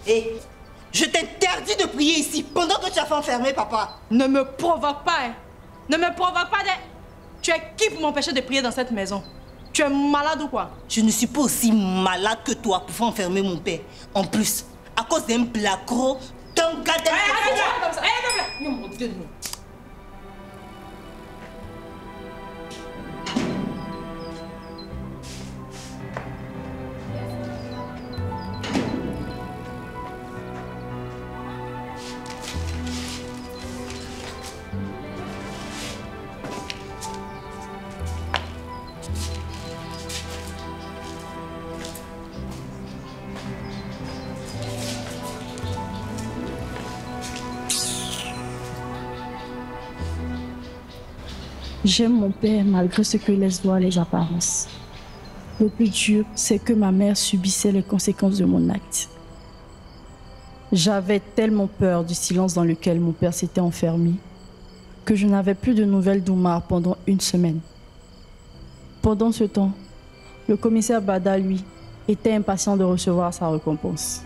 Et je t'interdis de prier ici pendant que tu as fait enfermer papa. Ne me provoque pas, hein. Ne me provoque pas. Tu es qui pour m'empêcher de prier dans cette maison? Tu es malade ou quoi? Je ne suis pas aussi malade que toi pour faire enfermer mon père. En plus, à cause d'un blacro, d'un gars d'un... Arrête comme ça. Non, mon Dieu, non. J'aime mon père malgré ce que laissent voir les apparences. Le plus dur, c'est que ma mère subissait les conséquences de mon acte. J'avais tellement peur du silence dans lequel mon père s'était enfermé que je n'avais plus de nouvelles d'Oumar pendant 1 semaine. Pendant ce temps, le commissaire Bada, lui, était impatient de recevoir sa récompense.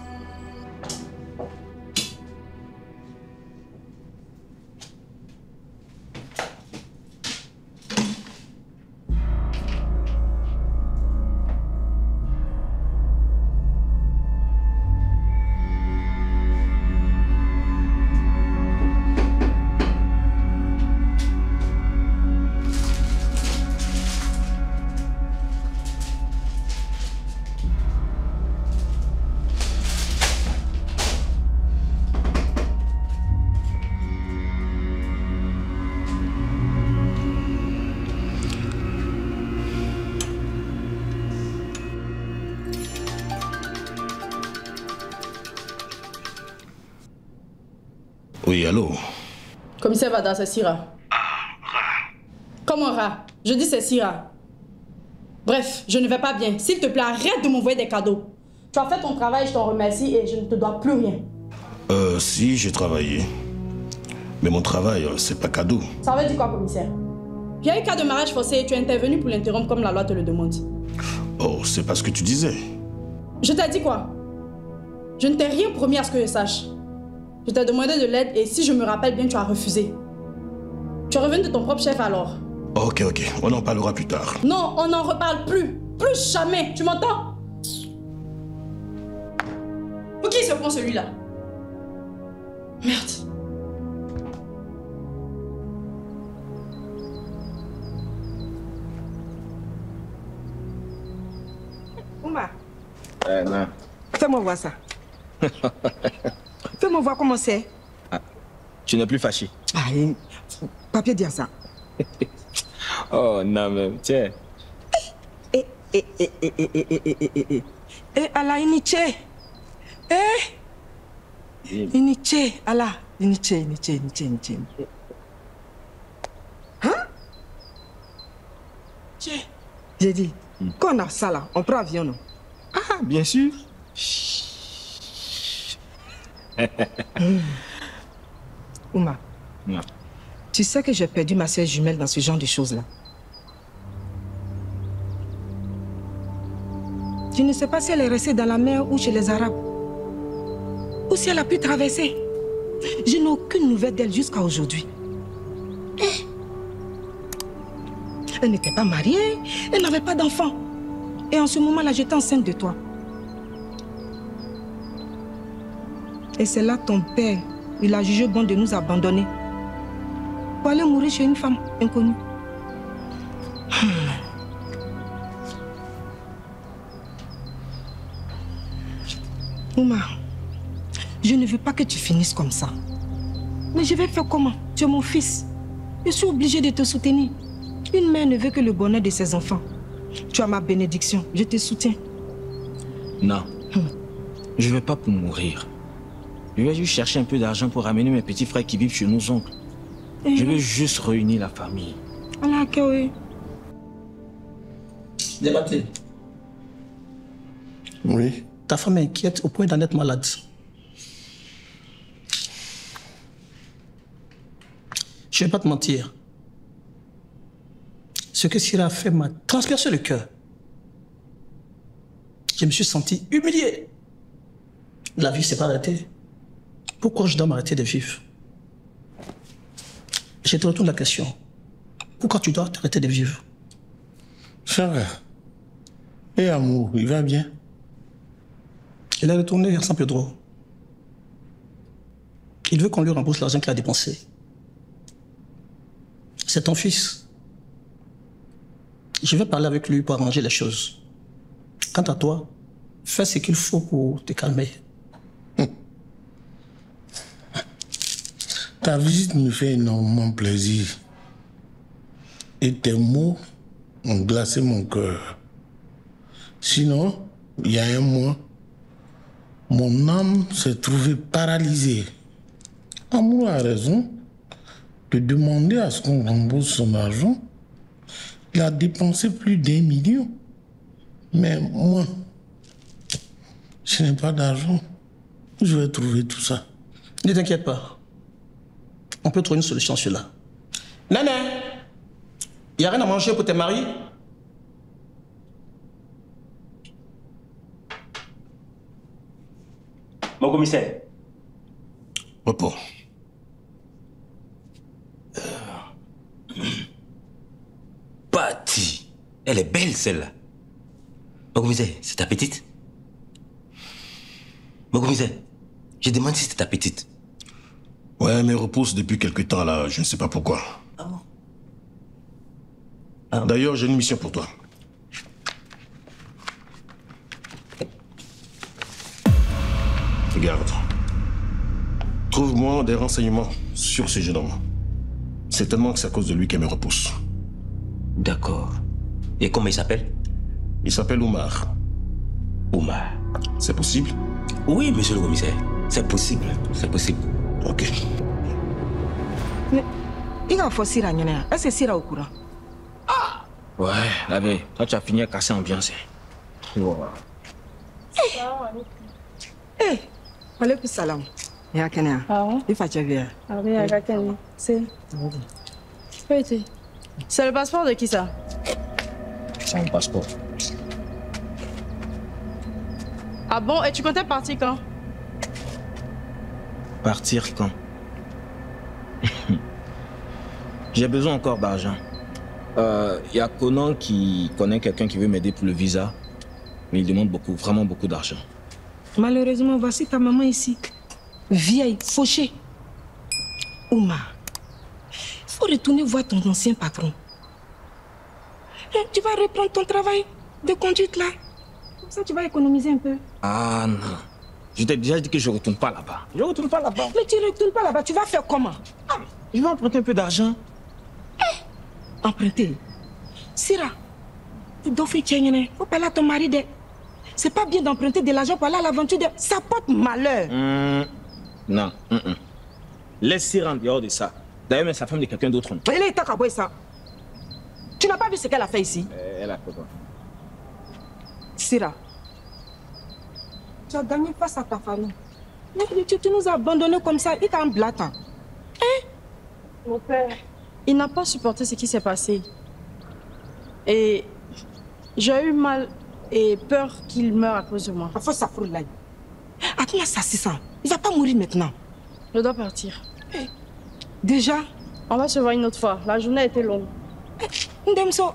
Oui, allô? Commissaire Bada, c'est Sira. Comment Ra? Je dis c'est Sira. Bref, je ne vais pas bien. S'il te plaît, arrête de m'envoyer des cadeaux. Tu as fait ton travail, je t'en remercie et je ne te dois plus rien. Si, j'ai travaillé. Mais mon travail, c'est pas cadeau. Ça veut dire quoi, commissaire? Il y a eu cas de mariage forcé et tu es intervenu pour l'interrompre comme la loi te le demande. Oh, c'est pas ce que tu disais. Je t'ai dit quoi? Je ne t'ai rien promis à ce que je sache. Je t'ai demandé de l'aide et si je me rappelle bien, tu as refusé. Tu es revenu de ton propre chef alors. Ok, on en parlera plus tard. Non, on n'en reparle plus. Plus jamais, tu m'entends? Pour qui se prend celui-là? Merde. Oumar. Non. Fais-moi voir ça. Fais-moi voir comment c'est. Ah, tu n'es plus fâché. Ah, papier dire ça. Oh non, même, tiens. Allah, Iniche. Iniche, Allah. Iniche. Hein? Tiens. J'ai dit, quand on a ça là, on prend avion, non? Ah, bien sûr. Oumar, non. Tu sais que j'ai perdu ma sœur jumelle dans ce genre de choses-là. Je ne sais pas si elle est restée dans la mer ou chez les Arabes. Ou si elle a pu traverser. Je n'ai aucune nouvelle d'elle jusqu'à aujourd'hui. Elle n'était pas mariée, elle n'avait pas d'enfant. Et en ce moment-là, j'étais enceinte de toi. Et c'est là ton père, il a jugé bon de nous abandonner. Pour aller mourir chez une femme inconnue. Oumar, je ne veux pas que tu finisses comme ça. Mais je vais faire comment? Tu es mon fils. Je suis obligée de te soutenir. Une mère ne veut que le bonheur de ses enfants. Tu as ma bénédiction, je te soutiens. Non, je ne vais pas pour mourir. Je vais juste chercher un peu d'argent pour ramener mes petits frères qui vivent chez nos oncles. Je veux juste réunir la famille. Allah, oui. Débattez. Oui. Ta femme est inquiète au point d'en être malade. Je ne vais pas te mentir. Ce que Sira a fait m'a transpercé le cœur. Je me suis senti humilié. La vie s'est pas arrêtée. Pourquoi je dois m'arrêter de vivre? Je te retourne la question. Pourquoi tu dois t'arrêter de vivre? Ça va. Et Amour, il va bien? Il est retourné vers San Pedro. Il veut qu'on lui rembourse l'argent qu'il a dépensé. C'est ton fils. Je vais parler avec lui pour arranger les choses. Quant à toi, fais ce qu'il faut pour te calmer. Ta visite me fait énormément plaisir. Et tes mots ont glacé mon cœur. Sinon, il y a un mois, mon âme s'est trouvée paralysée. Amour a raison de demander à ce qu'on rembourse son argent. Il a dépensé plus d'1 million. Mais moi, je n'ai pas d'argent. Je vais trouver tout ça. Ne t'inquiète pas. On peut trouver une solution sur cela. Nané, il n'y a rien à manger pour tes maris? Mon commissaire. Repos. Patti. Elle est belle, celle-là. Mon commissaire, c'est ta petite? Mon commissaire, je demande si c'est ta petite. Ouais, mais repousse depuis quelque temps là, je ne sais pas pourquoi. Ah bon? Ah. D'ailleurs, j'ai une mission pour toi. Regarde. Trouve-moi des renseignements sur ce jeune homme. Certainement que c'est à cause de lui qu'elle me repousse. D'accord. Et comment il s'appelle? Il s'appelle Oumar. Oumar. C'est possible? Oui, monsieur le commissaire. C'est possible. C'est possible. Ok. Mais il a fait Sira. Est-ce que Sira est au courant? Ah! Ouais, la veille, toi tu as fini à casser l'ambiance. Voilà. Eh, alaikum salam. Ya Kenya. Ah ouais? Il faut bien. Ah oui, à Kenya. C'est. C'est le passeport de qui ça? C'est mon passeport. Ah bon? Et tu comptais partir quand? Partir quand? J'ai besoin encore d'argent. Y a Conan qui connaît quelqu'un qui veut m'aider pour le visa. Mais il demande beaucoup, vraiment beaucoup d'argent. Malheureusement, voici ta maman ici. Vieille, fauchée. Oumar, il faut retourner voir ton ancien patron. Et tu vas reprendre ton travail de conduite là. Comme ça, tu vas économiser un peu. Ah non. Je t'ai déjà dit que je ne retourne pas là-bas. Je ne retourne pas là-bas. Mais tu ne retournes pas là-bas, tu vas faire comment? Je vais emprunter un peu d'argent. Emprunter? Sira, tu dois faire tiens, faut parler à ton mari de... C'est pas bien d'emprunter de l'argent pour aller à l'aventure de... Ça porte malheur. Non. Laisse Sira en dehors de ça. D'ailleurs, même sa femme de quelqu'un d'autre. Elle est à ça. Tu n'as pas vu ce qu'elle a fait ici? Elle a fait quoi? Sira, tu as gagné face à ta famille. Mais tu nous as abandonnés comme ça, il t'a emblatté. Hein? Mon père, il n'a pas supporté ce qui s'est passé. Et j'ai eu mal et peur qu'il meure à cause de moi. Il faut s'affronter là. Attends, ça, c'est ça. Il va pas mourir maintenant. Je dois partir. Déjà? On va se voir une autre fois. La journée a été longue. Ndemso.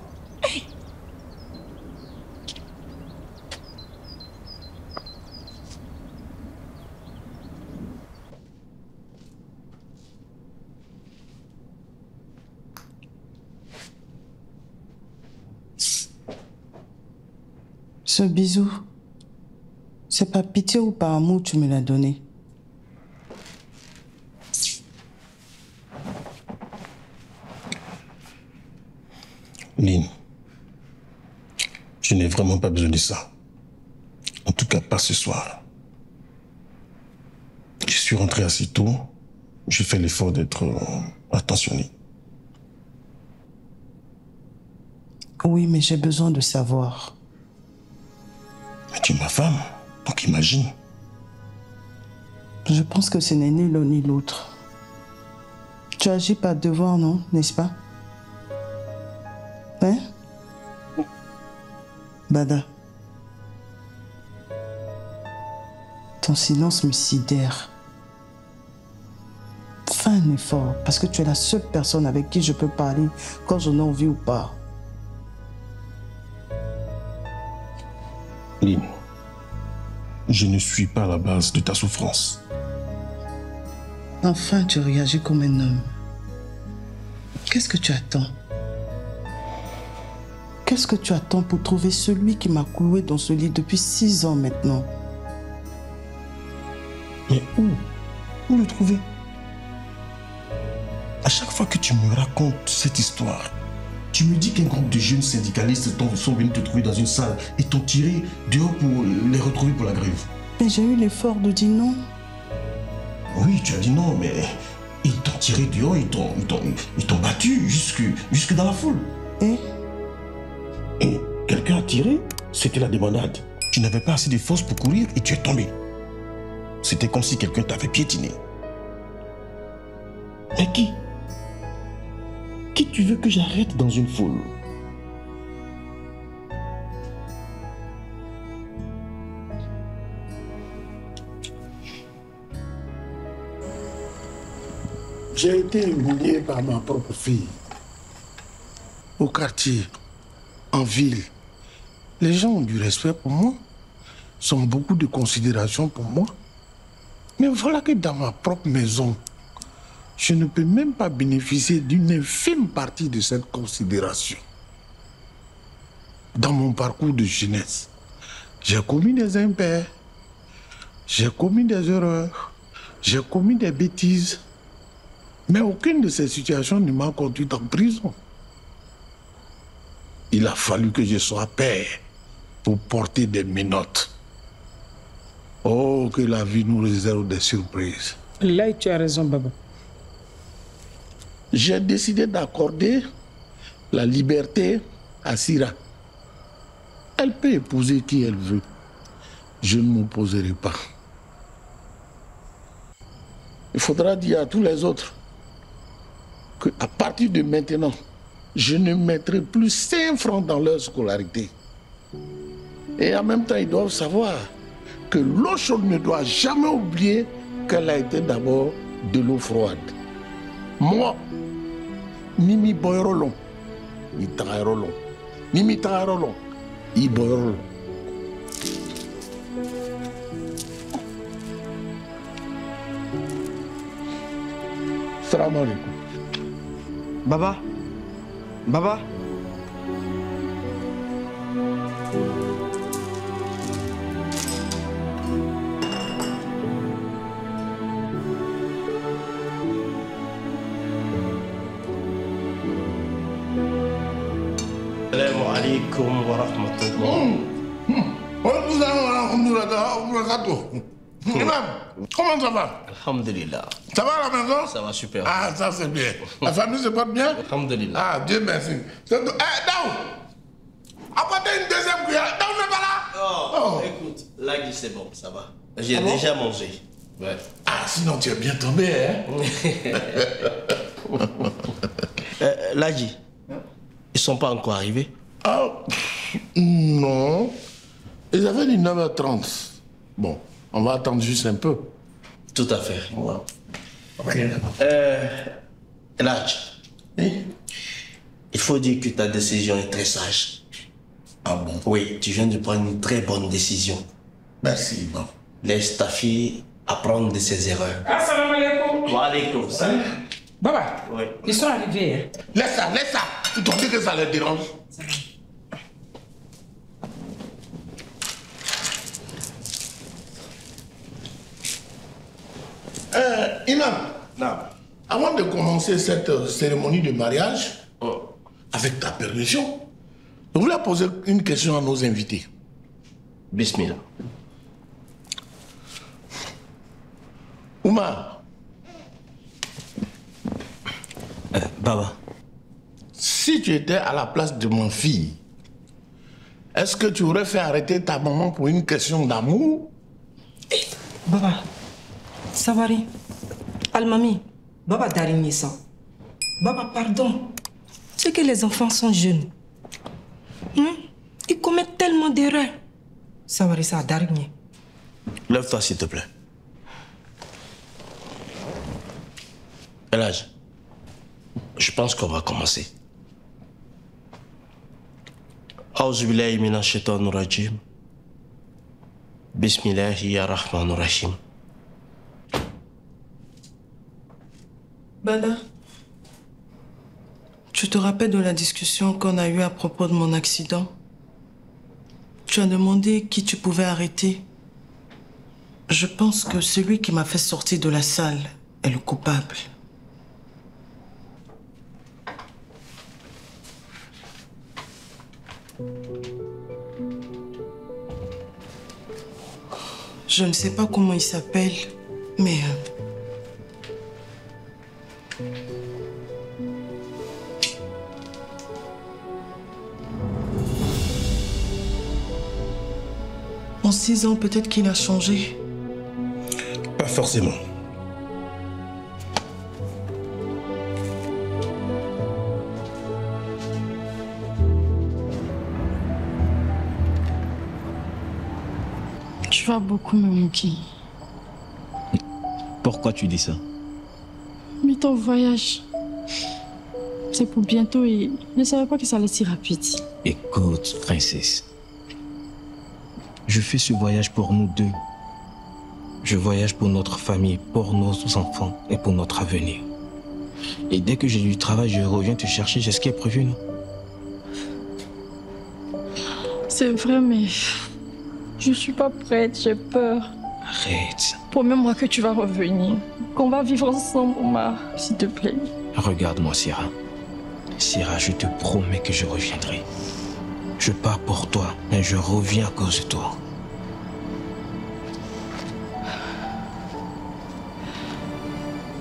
Ce bisou, c'est par pitié ou par amour que tu me l'as donné? Lynn, je n'ai vraiment pas besoin de ça. En tout cas, pas ce soir. Je suis rentré assez tôt. J'ai fait l'effort d'être attentionné. Oui, mais j'ai besoin de savoir. Mais tu es ma femme, donc imagine. Je pense que ce n'est ni l'un ni l'autre. Tu agis par devoir, non, n'est-ce pas? Hein? Bada. Ton silence me sidère. Fais un effort, parce que tu es la seule personne avec qui je peux parler quand j'en ai envie ou pas. Lynn, je ne suis pas à la base de ta souffrance. Enfin, tu réagis comme un homme. Qu'est-ce que tu attends? Qu'est-ce que tu attends pour trouver celui qui m'a cloué dans ce lit depuis 6 ans maintenant? Mais où le trouver? À chaque fois que tu me racontes cette histoire, tu me dis qu'un groupe de jeunes syndicalistes sont venus te trouver dans une salle et t'ont tiré dehors pour les retrouver pour la grève. Mais j'ai eu l'effort de dire non. Oui, tu as dit non, mais ils t'ont tiré dehors, ils t'ont battu jusque dans la foule. Et quelqu'un a tiré, c'était la débandade. Tu n'avais pas assez de force pour courir et tu es tombé. C'était comme si quelqu'un t'avait piétiné. Mais qui? Qui tu veux que j'arrête dans une foule? J'ai été humilié par ma propre fille. Au quartier, en ville, les gens ont du respect pour moi, ont beaucoup de considération pour moi. Mais voilà que dans ma propre maison, je ne peux même pas bénéficier d'une infime partie de cette considération. Dans mon parcours de jeunesse, j'ai commis des impairs, j'ai commis des erreurs, j'ai commis des bêtises, mais aucune de ces situations ne m'a conduit en prison. Il a fallu que je sois père pour porter des menottes. Oh, que la vie nous réserve des surprises. Là, tu as raison, Baba. J'ai décidé d'accorder la liberté à Sira. Elle peut épouser qui elle veut. Je ne m'opposerai pas. Il faudra dire à tous les autres qu'à partir de maintenant, je ne mettrai plus 5 francs dans leur scolarité. Et en même temps, ils doivent savoir que l'eau chaude ne doit jamais oublier qu'elle a été d'abord de l'eau froide. Moi, ni mi boyrolon, ni tairolon, ni mi tairolon, ni boyrolon. Salam alaikum. Baba, Baba. Assalamu alaikum wa rahmatullah. Imam, comment ça va? Alhamdulillah. Ça va à la maison? Ça va super. Ah, ça c'est bien. La famille se porte bien? Alhamdulillah. Ah, Dieu merci. Dao, apportez une deuxième cuillère. Dao n'est pas là? Oh, écoute, là, c'est bon, ça va. J'ai déjà mangé. Ouais. Ah, sinon tu es bien tombé, hein? Lagi, ils sont pas encore arrivés? Ah, non. Ils avaient dit 9h30. Bon, on va attendre juste un peu. Tout à fait. Ouais. Lagi, il faut dire que ta décision est très sage. Ah bon? Oui, tu viens de prendre une très bonne décision. Merci, bon. Laisse ta fille apprendre de ses erreurs. Assalamu alaikum. Wa alaikum salam. Baba, Oui. ils sont arrivés. Laisse ça, laisse ça. Ils t'ont dit que ça les dérange. Imam, avant de commencer cette cérémonie de mariage, avec ta permission, je voulais poser une question à nos invités. Bismillah. Oumar. Baba. Si tu étais à la place de ma fille, est-ce que tu aurais fait arrêter ta maman pour une question d'amour? Baba, Savari, Almami, Baba Darini ça. Baba, pardon. C'est que les enfants sont jeunes. Ils commettent tellement d'erreurs. Savari, ça Darini. Lève-toi, s'il te plaît. Elhadj, je pense qu'on va commencer. Auzubillahi minash shaitanir rajim. Bismillahirrahmanirrahim. Bada, tu te rappelles de la discussion qu'on a eue à propos de mon accident? Tu as demandé qui tu pouvais arrêter. Je pense que celui qui m'a fait sortir de la salle est le coupable. Je ne sais pas comment il s'appelle, mais... En 6 ans, peut-être qu'il a changé. Pas forcément. Tu vas beaucoup me manquer. Pourquoi tu dis ça? Mais ton voyage, c'est pour bientôt et je ne savais pas que ça allait si rapide. Écoute, princesse. Je fais ce voyage pour nous deux. Je voyage pour notre famille, pour nos enfants et pour notre avenir. Et dès que j'ai du travail, je reviens te chercher. C'est ce qui est prévu, non? C'est vrai, mais je suis pas prête, j'ai peur. Arrête. Promets-moi que tu vas revenir, qu'on va vivre ensemble, Omar, s'il te plaît. Regarde-moi, Syrah. Syrah, je te promets que je reviendrai. Je pars pour toi, mais je reviens à cause de toi.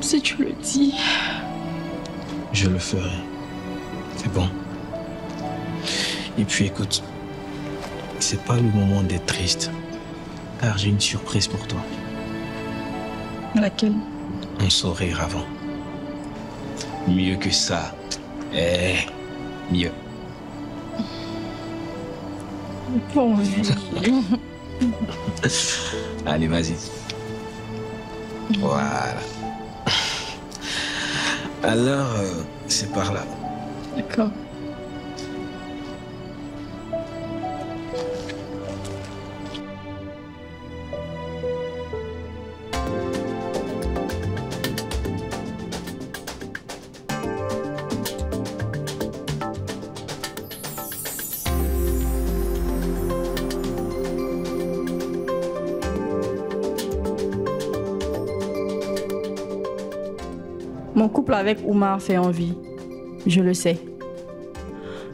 Si tu le dis... Je le ferai. C'est bon. Et puis écoute, c'est pas le moment d'être triste, car j'ai une surprise pour toi. Laquelle? Un sourire avant. Mieux que ça. Mieux. Bon, Allez, vas-y. Voilà. Alors, c'est par là. D'accord. Mon couple avec Oumar fait envie. Je le sais.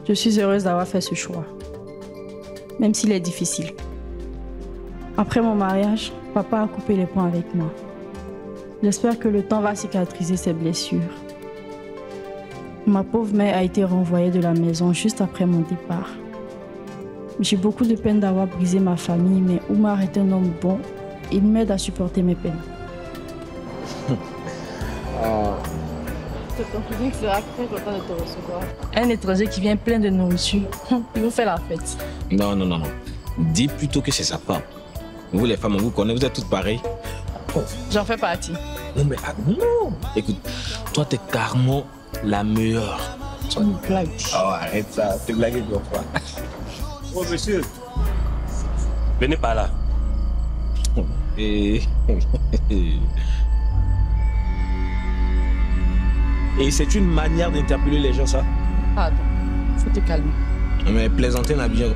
Je suis heureuse d'avoir fait ce choix. Même s'il est difficile. Après mon mariage, papa a coupé les ponts avec moi. J'espère que le temps va cicatriser ses blessures. Ma pauvre mère a été renvoyée de la maison juste après mon départ. J'ai beaucoup de peine d'avoir brisé ma famille, mais Oumar est un homme bon. Il m'aide à supporter mes peines. Ton public sera très content de te recevoir. Un étranger qui vient plein de nourriture. Il vous fait la fête. Non. Dis plutôt que c'est sa femme. Vous les femmes, on vous connaît, vous êtes toutes pareilles. J'en fais partie. Non mais non. Écoute, toi t'es carrément la meilleure. C'est une blague. Oh arrête ça, t'es blagué de fois. Oh monsieur, venez par là. Et c'est une manière d'interpeller les gens, ça? Pardon, faut te calmer. Mais plaisanter n'a bien...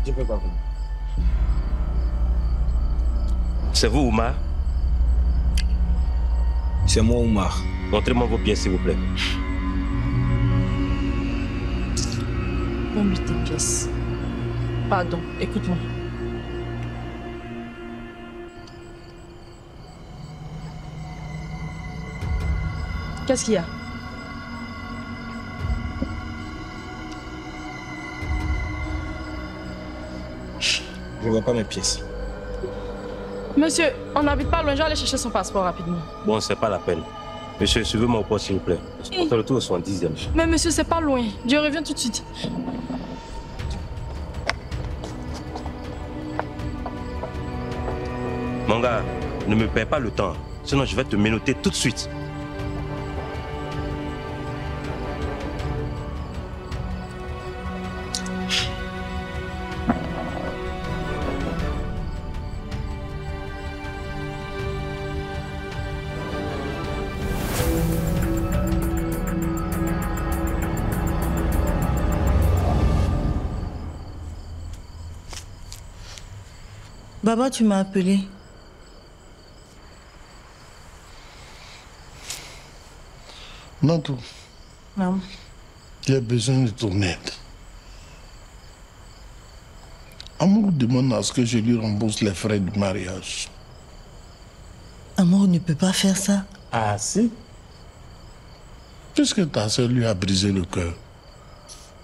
Je peux pas vous. C'est vous, Oumar? C'est moi, Oumar. Montrez-moi vos pièces, s'il vous plaît. Donne-lui tes pièces. Pardon, écoute-moi. Qu'est-ce qu'il y a? Je vois pas mes pièces. Monsieur, on n'habite pas loin, je vais aller chercher son passeport rapidement. Bon, c'est pas la peine. Monsieur, suivez-moi au poste, s'il vous plaît. Je le tour au 10e. Mais monsieur, c'est pas loin. Je reviens tout de suite. Mon gars, ne me perds pas le temps. Sinon, je vais te menotter tout de suite. Baba, tu m'as appelé. Nantou. Non. J'ai besoin de ton aide. Amour demande à ce que je lui rembourse les frais du mariage. Amour ne peut pas faire ça. Ah si? Puisque ta soeur lui a brisé le cœur.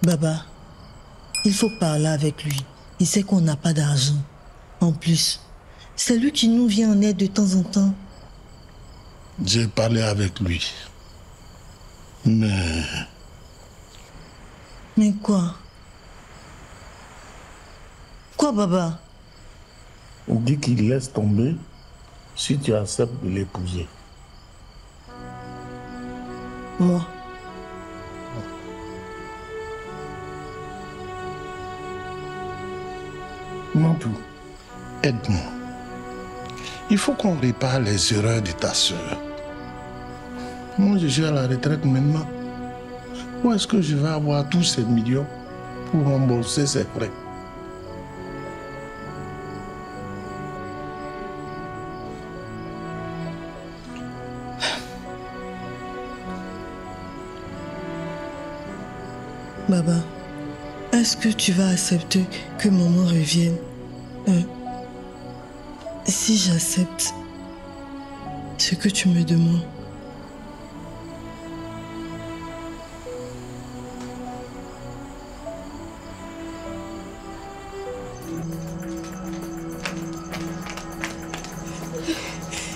Baba, il faut parler avec lui. Il sait qu'on n'a pas d'argent. En plus, c'est lui qui nous vient en aide de temps en temps. J'ai parlé avec lui. Mais quoi? Quoi, Baba? on dit qu'il laisse tomber si tu acceptes de l'épouser. Moi? Nantou, aide-moi. Il faut qu'on répare les erreurs de ta sœur. Moi, je suis à la retraite maintenant. Où est-ce que je vais avoir tous ces millions pour rembourser ses frais? Baba, est-ce que tu vas accepter que maman revienne? Si j'accepte ce que tu me demandes,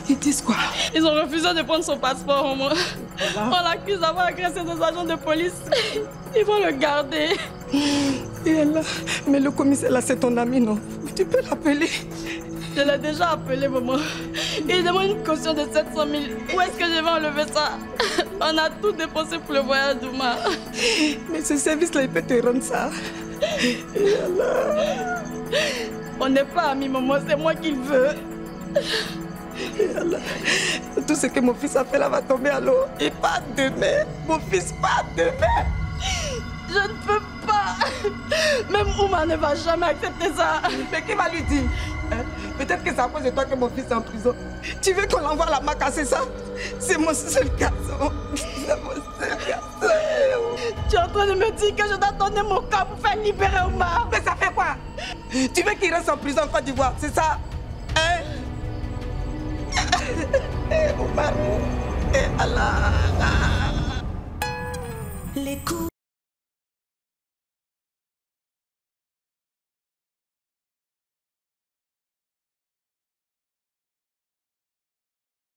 ils disent quoi? Ils ont refusé de prendre son passeport au moins. On l'accuse d'avoir agressé des agents de police. Ils vont le garder. Et elle là, mais le commissaire là, c'est ton ami, non? Tu peux l'appeler. Je l'ai déjà appelé, maman. Il demande une caution de 700 000. Où est-ce que je vais enlever ça? On a tout dépensé pour le voyage d'Ouma. Mais ce service-là, il peut te rendre ça. Et Allah. On n'est pas amis, maman. C'est moi qui le veux. Et Allah. Tout ce que mon fils a fait là va tomber à l'eau. Et pas demain. Mon fils, pas demain. Je ne peux pas. Même Ouma ne va jamais accepter ça. Mais qui va lui dire? Peut-être que c'est à cause de toi que mon fils est en prison. Tu veux qu'on l'envoie à la Maca, c'est ça? C'est mon seul garçon. C'est mon seul garçon. Tu es en train de me dire que je dois donner mon corps pour faire libérer Ouma. Mais ça fait quoi? Tu veux qu'il reste en prison en Côte d'Ivoire, c'est ça? Hein? Ouma, Allah. Les coups.